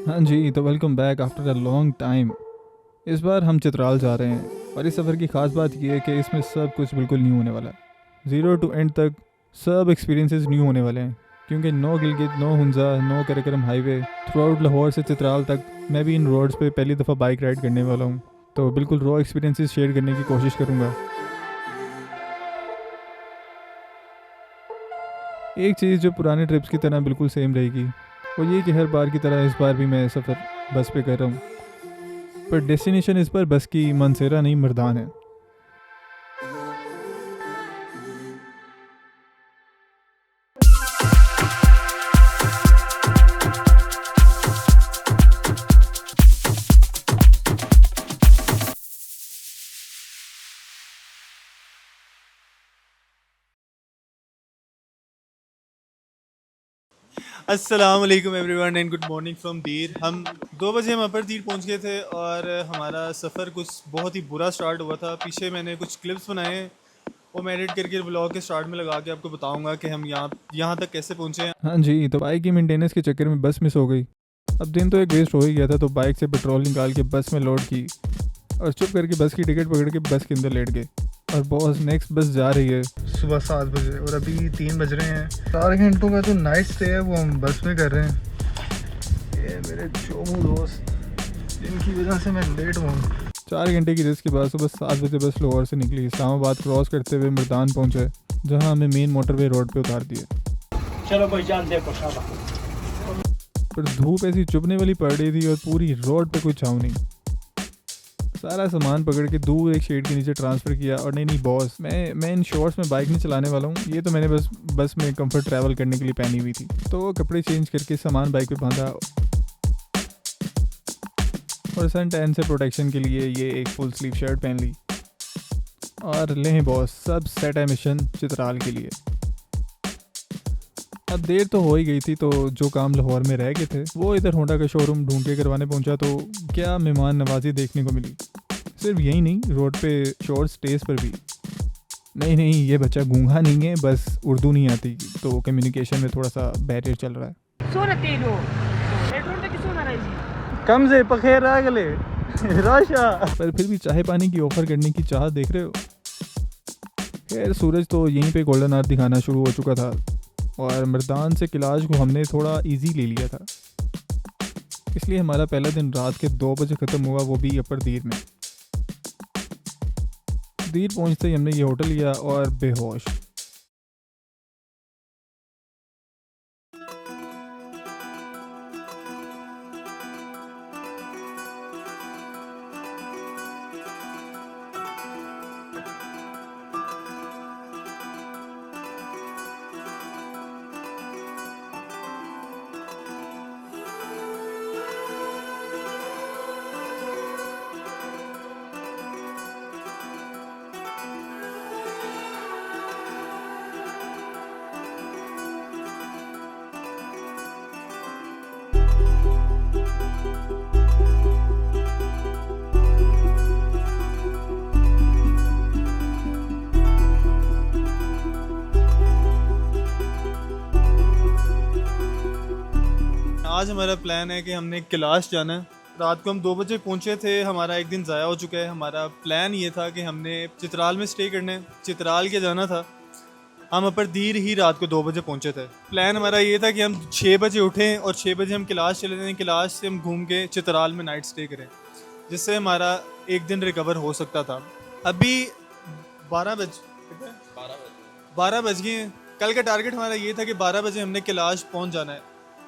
हाँ जी, तो welcome back after a long time. इस बार हम चित्राल जा रहे हैं और इस सफ़र की ख़ास बात यह है कि इसमें सब कुछ बिल्कुल न्यू होने वाला है। ज़ीरो टू एंड तक सब एक्सपीरियंसेस न्यू होने वाले हैं, क्योंकि no Gilgit, no Hunza, no Karakoram highway, throughout Lahore से चित्राल तक मैं भी इन रोड्स पे पहली दफ़ा बाइक राइड करने वाला हूँ। तो बिल्कुल रॉ एक्सपीरियंसेस शेयर करने की कोशिश करूँगा। एक चीज़ जो पुराने ट्रिप्स की तरह बिल्कुल सेम रहेगी वो ये कि हर बार की तरह इस बार भी मैं सफ़र बस पे कर रहा हूँ, पर डेस्टिनेशन इस पर बस की मनसेरा नहीं, मर्दान है। अस्सलाम वालेकुम everyone and good morning from दीर। हम 2 बजे हम अपर दीर पहुंच गए थे और हमारा सफ़र कुछ बहुत ही बुरा स्टार्ट हुआ था। पीछे मैंने कुछ क्लिप्स बनाए हैं, वो मैं एडिट करके व्लॉग के स्टार्ट में लगा के आपको बताऊंगा कि हम यहाँ तक कैसे पहुंचे हैं। हाँ जी, तो बाइक की मेंटेनेंस के चक्कर में बस मिस हो गई। अब दिन तो एक वेस्ट हो ही गया था, तो बाइक से पेट्रोल निकाल के बस में लोड की और चुप करके बस की टिकट पकड़ के बस के अंदर लेट गए। और बॉस नेक्स्ट बस जा रही है सुबह 7 बजे और अभी 3 बज रहे हैं। 4 घंटों का जो नाइट स्टे है वो हम बस में कर रहे हैं। ये मेरे चोमू दोस्त जिनकी वजह से मैं लेट हुआ हूँ। 4 घंटे की रेस्ट के बाद सुबह 7 बजे बस लाहौर से निकली। इस्लामाबाद क्रॉस करते हुए मर्दान पहुंचे, जहां हमें मेन मोटरवे रोड पे उतार दिया। चलो भाई जान देखो शाबाश। पर धूप ऐसी चुभने वाली पड़ रही थी और पूरी रोड पे कोई छाँव नहीं। सारा सामान पकड़ के दूर एक शेड के नीचे ट्रांसफ़र किया। और नहीं बॉस, मैं इन शॉर्ट्स में बाइक नहीं चलाने वाला हूँ। ये तो मैंने बस में कंफर्ट ट्रैवल करने के लिए पहनी हुई थी। तो वो कपड़े चेंज करके सामान बाइक पे बांधा और सन टैन से प्रोटेक्शन के लिए ये एक फुल स्लीव शर्ट पहन ली। और लें बॉस, सब सेट है मिशन चित्राल के लिए। अब देर तो हो ही गई थी, तो जो काम लाहौर में रह गए थे वो इधर होंडा का शोरूम ढूंढ के करवाने पहुंचा। तो क्या मेहमान नवाजी देखने को मिली। सिर्फ यही नहीं, रोड पे शॉर्ट स्टेज पर भी। नहीं, ये बच्चा गूंगा नहीं है, बस उर्दू नहीं आती, तो कम्युनिकेशन में थोड़ा सा बैरियर चल रहा है। सोना तेलो पेट्रोल टंकी सोना रही कम से पखेर आ गले राशा। पर फिर भी चाय पानी की ऑफर करने की चाह देख रहे हो। खैर, सूरज तो यहीं पे गोल्डन आवर दिखाना शुरू हो चुका था और मर्दान से किलाज को हमने थोड़ा इजी ले लिया था। इसलिए हमारा पहला दिन रात के 2 बजे ख़त्म हुआ, वो भी अपर दीर में। दीर पहुंचते ही हमने ये होटल लिया और बेहोश। आज हमारा प्लान है कि हमने कैलाश जाना है। रात को हम 2 बजे पहुंचे थे, हमारा एक दिन ज़ाया हो चुका है। हमारा प्लान ये था कि हमने चित्राल में स्टे करना है, चित्राल के जाना था। हम अपर दीर ही रात को 2 बजे पहुंचे थे। प्लान हमारा ये था कि हम 6 बजे उठें और 6 बजे हम कैलाश चले जाएं। कैलाश से हम घूम के चित्राल में नाइट स्टे करें, जिससे हमारा एक दिन रिकवर हो सकता था। अभी 12 बज गए हैं। कल का टारगेट हमारा ये था कि 12 बजे हमने कैलाश पहुंच जाना है।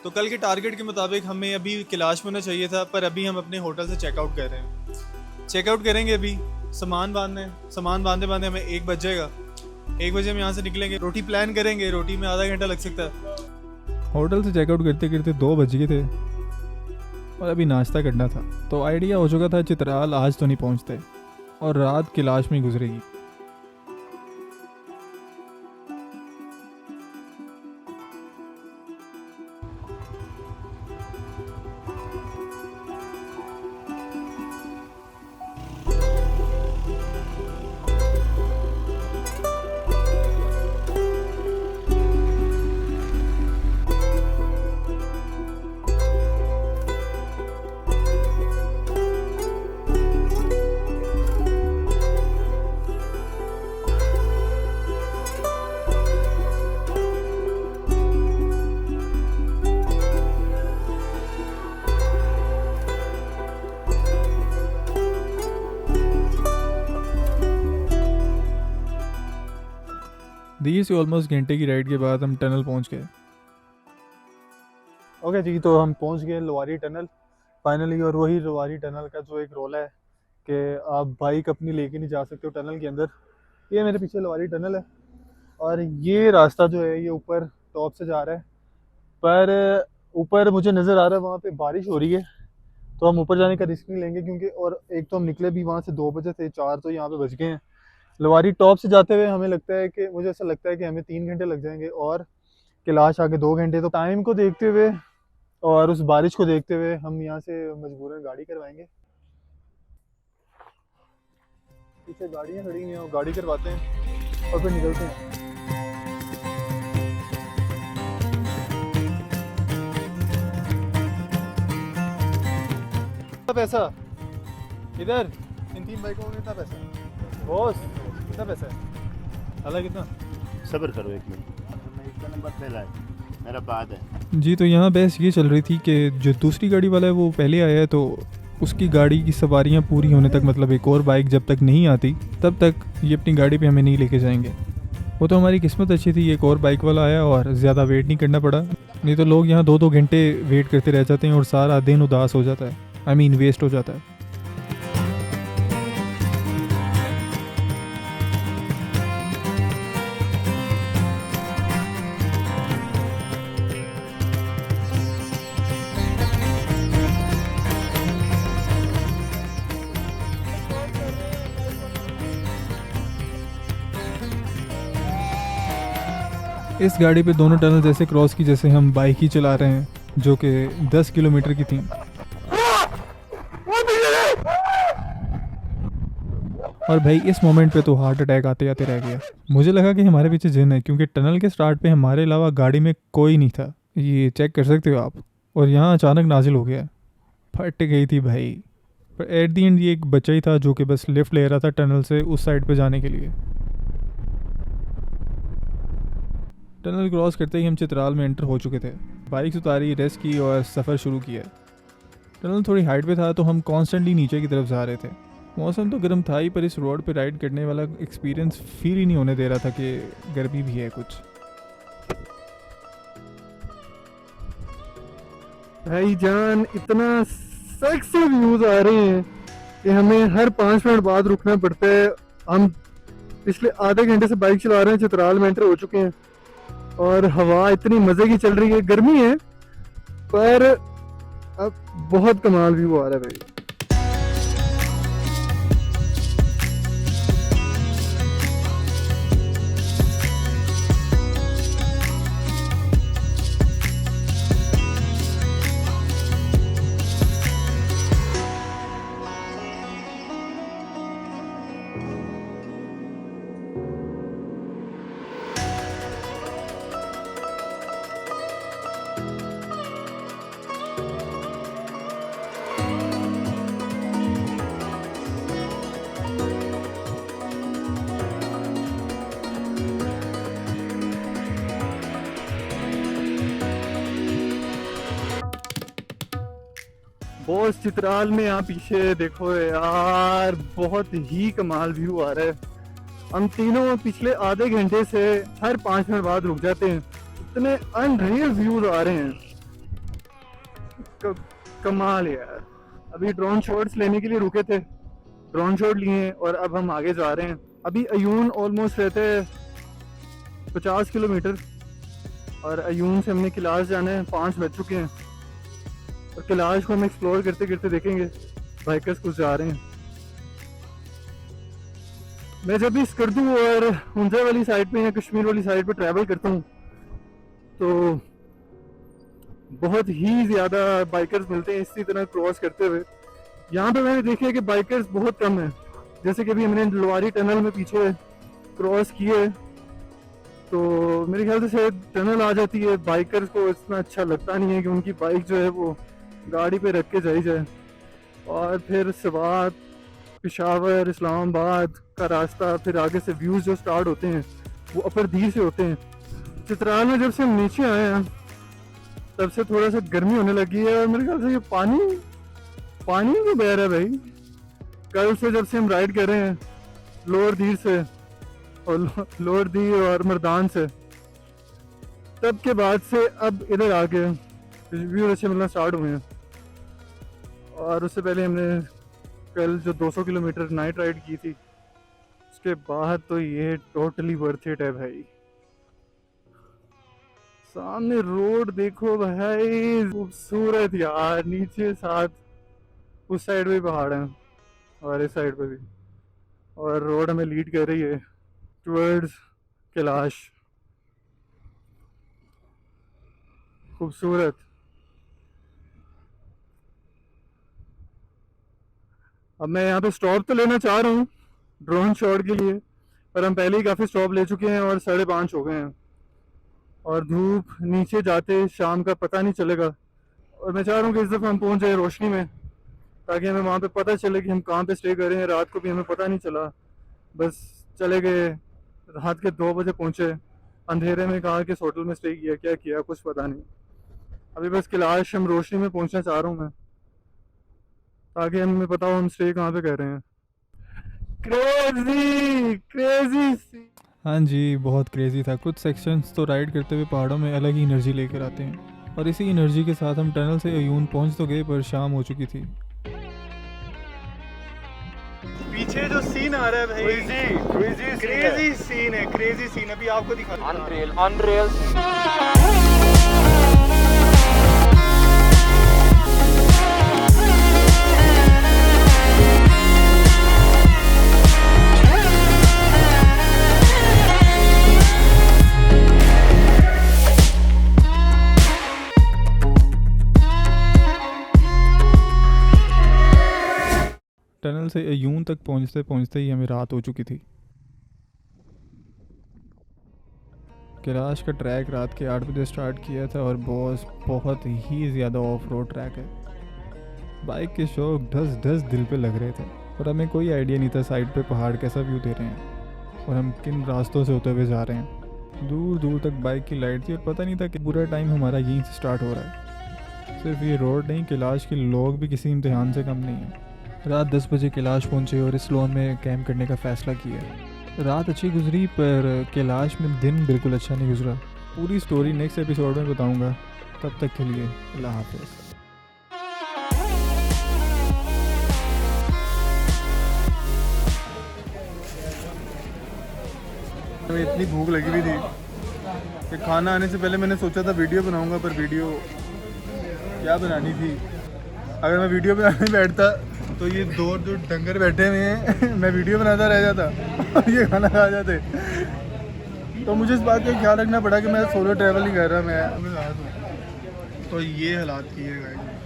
तो कल के टारगेट के मुताबिक हमें अभी कैलाश में होना चाहिए था, पर अभी हम अपने होटल से चेकआउट कर रहे हैं। चेकआउट करेंगे, अभी सामान बांधना है। सामान बांधते बांधते हमें 1 बज जाएगा। 1 बजे हम यहाँ से निकलेंगे, रोटी प्लान करेंगे। रोटी में आधा घंटा लग सकता है। होटल से चेकआउट करते करते 2 बज गए थे और अभी नाश्ता करना था। तो आइडिया हो चुका था चित्राल आज तो नहीं पहुँचते और रात कैलाश में गुजरेगी। धीरे से ऑलमोस्ट घंटे की राइड के बाद हम टनल पहुंच गए। ओके जी, तो हम पहुंच गए लवारी टनल फाइनली। और वही लवारी टनल का जो एक रोल है कि आप बाइक अपनी लेके नहीं जा सकते हो टनल के अंदर। ये मेरे पीछे लवारी टनल है और ये रास्ता जो है ये ऊपर टॉप से जा रहा है, पर ऊपर मुझे नज़र आ रहा है वहाँ पे बारिश हो रही है, तो हम ऊपर जाने का रिस्क नहीं लेंगे क्योंकि और एक तो हम निकले भी वहाँ से 2 बजे थे, 4 तो यहाँ पे बज गए हैं। लवारी टॉप से जाते हुए हमें लगता है कि मुझे ऐसा लगता है कि हमें 3 घंटे लग जाएंगे और कैलाश आके 2 घंटे। तो टाइम को देखते हुए और उस बारिश को देखते हुए हम यहाँ से मजबूरन गाड़ी करवाएंगे। पीछे गाड़ियाँ खड़ी हुई हैं और गाड़ी करवाते हैं और फिर निकलते हैं। कितना पैसा इधर इन 3 बाइकों में? कितना पैसा बॉस? कितना पैसा है? हाला कितना? सब्र करो एक मिनट, इसका नंबर पहला है, मेरा बाद है। जी, तो यहाँ बहस ये चल रही थी कि जो दूसरी गाड़ी वाला है वो पहले आया है, तो उसकी गाड़ी की सवारियाँ पूरी होने तक, मतलब एक और बाइक जब तक नहीं आती तब तक ये अपनी गाड़ी पे हमें नहीं लेके जाएंगे। वो तो हमारी किस्मत अच्छी थी, एक और बाइक वाला आया और ज़्यादा वेट नहीं करना पड़ा। नहीं तो लोग यहाँ 2-2 घंटे वेट करते रह जाते हैं और सारा दिन उदास हो जाता है, आई मीन वेस्ट हो जाता है। इस गाड़ी पे दोनों टनल जैसे क्रॉस की जैसे हम बाइक ही चला रहे हैं, जो कि 10 किलोमीटर की थी। और भाई इस मोमेंट पे तो हार्ट अटैक आते आते रह गया। मुझे लगा कि हमारे पीछे जिन है, क्योंकि टनल के स्टार्ट पे हमारे अलावा गाड़ी में कोई नहीं था, ये चेक कर सकते हो आप। और यहाँ अचानक नाजिल हो गया, फट गई थी भाई। पर एट दी एंड ये एक बच्चा ही था जो कि बस लिफ्ट ले रहा था टनल से उस साइड पे जाने के लिए। टनल क्रॉस करते ही हम चित्राल में एंटर हो चुके थे। बाइक उतारी, रेस्ट की और सफ़र शुरू किया। टनल थोड़ी हाइट पे था तो हम कॉन्स्टेंटली नीचे की तरफ जा रहे थे। मौसम तो गर्म था ही, पर इस रोड पे राइड करने वाला एक्सपीरियंस फील ही नहीं होने दे रहा था कि गर्मी भी है कुछ। भाईजान इतना सेक्सी व्यूज आ रहे हैं कि हमें हर 5 मिनट बाद रुकना पड़ता है। हम पिछले आधे घंटे से बाइक चला रहे हैं, चित्राल में एंटर हो चुके हैं और हवा इतनी मजे की चल रही है। गर्मी है पर अब बहुत कमाल व्यू आ रहा है भाई। बॉस चित्राल में यहाँ पीछे देखो यार, बहुत ही कमाल व्यू आ रहा है। हम तीनों पिछले आधे घंटे से हर 5 मिनट बाद रुक जाते हैं, इतने अनरियल व्यूज आ रहे हैं। कमाल यार। अभी ड्रोन शॉट्स लेने के लिए रुके थे, ड्रोन शॉट लिए और अब हम आगे जा रहे हैं। अभी अयून ऑलमोस्ट रहते 50 किलोमीटर और अयून से हमने कैलाश जाना है। 5 बज चुके हैं और कैलाश को हम एक्सप्लोर करते करते देखेंगे। बाइकर्स कुछ जा रहे हैं। मैं जब भी स्कर्दू और हुंजा वाली साइड पे या कश्मीर वाली साइड पे ट्रैवल करता हूँ तो बहुत ही ज़्यादा बाइकर्स मिलते हैं इसी तरह क्रॉस करते हुए। यहाँ पे मैंने देखा है कि बाइकर्स बहुत कम है। जैसे कि अभी हमने लवारी टनल में पीछे क्रॉस किए तो मेरे ख्याल से शायद टनल आ जाती है। बाइकर्स को इतना अच्छा लगता नहीं है कि उनकी बाइक जो है वो गाड़ी पे रख के जाई जाए। और फिर सवात, पेशावर, इस्लामाबाद का रास्ता, फिर आगे से व्यूज़ जो स्टार्ट होते हैं वो अपर धीर से होते हैं। चित्राल में जब से हम नीचे आए हैं तब से थोड़ा सा गर्मी होने लगी है और मेरे ख्याल से ये पानी क्यों बह रहा है भाई। कल से जब से हम राइड कर रहे हैं लोअर धीर से और लोरदी और मर्दान से। तब के बाद से अब इधर आके व्यू अच्छे मिलना स्टार्ट हुए हैं। और उससे पहले हमने कल जो 200 किलोमीटर नाइट राइड की थी, उसके बाद तो ये टोटली वर्थ इट है भाई। सामने रोड देखो भाई, खूबसूरत यार। नीचे साथ उस साइड पे पहाड़ हैं और इस साइड पे भी, और रोड हमें लीड कर रही है टुवर्ड्स कैलाश। खूबसूरत। अब मैं यहाँ पे स्टॉप तो लेना चाह रहा हूँ ड्रोन शॉट के लिए, पर हम पहले ही काफ़ी स्टॉप ले चुके हैं और 5:30 हो गए हैं और धूप नीचे जाते शाम का पता नहीं चलेगा। और मैं चाह रहा हूँ कि इस दफ़ा हम पहुँच जाए रोशनी में, ताकि हमें वहाँ पे पता चले कि हम कहाँ पे स्टे कर रहे हैं। रात को भी हमें पता नहीं चला, बस चले गए, रात के 2 बजे पहुँचे, अंधेरे में कहा कि होटल में स्टे किया, क्या किया कुछ पता नहीं। अभी बस कैलाश हम रोशनी में पहुँचना चाह रहा हूँ मैं, ताकि हमें पता हो हम स्टे कहाँ पे कर रहे हैं। Crazy crazy. हाँ जी, बहुत क्रेजी था। कुछ सेक्शंस तो राइड करते हुए पहाड़ों में अलग ही एनर्जी लेकर आते हैं, और इसी एनर्जी के साथ हम टनल से अयून पहुंच तो गए, पर शाम हो चुकी थी। पीछे जो सीन आ रहा है भाई, क्रेजी सीन है, क्रेजी सीन। अभी आपको दिखा अनरियल टनल से अयून तक पहुंचते पहुंचते ही हमें रात हो चुकी थी। कैलाश का ट्रैक रात के 8 बजे स्टार्ट किया था, और बॉस बहुत ही ज़्यादा ऑफ रोड ट्रैक है। बाइक के शौक ढस ढस दिल पे लग रहे थे, और हमें कोई आइडिया नहीं था साइड पे पहाड़ कैसा व्यू दे रहे हैं और हम किन रास्तों से होते हुए जा रहे हैं। दूर दूर तक बाइक की लाइट थी, और पता नहीं था कि पूरा टाइम हमारा यहीं से स्टार्ट हो रहा है। सिर्फ ये रोड नहीं, कैलाश के लोग भी किसी इम्तिहान से कम नहीं हैं। रात 10 बजे कैलाश पहुंचे और इस लोन में कैंप करने का फ़ैसला किया। रात अच्छी गुजरी, पर कैलाश में दिन बिल्कुल अच्छा नहीं गुजरा। पूरी स्टोरी नेक्स्ट एपिसोड में बताऊंगा। तब तक के लिए अल्लाह हाफ़िज़। हमें इतनी भूख लगी हुई थी कि खाना आने से पहले मैंने सोचा था वीडियो बनाऊंगा, पर वीडियो क्या बनानी थी। अगर मैं वीडियो बनाने बैठता तो ये दो जो डंगर बैठे हुए हैं मैं वीडियो बनाता रह जाता और ये खाना खा जाते। तो मुझे इस बात का ख्याल रखना पड़ा कि मैं सोलो ट्रैवल नहीं कर रहा, मैं अपने साथ हूँ। तो ये हालात किए गाइस।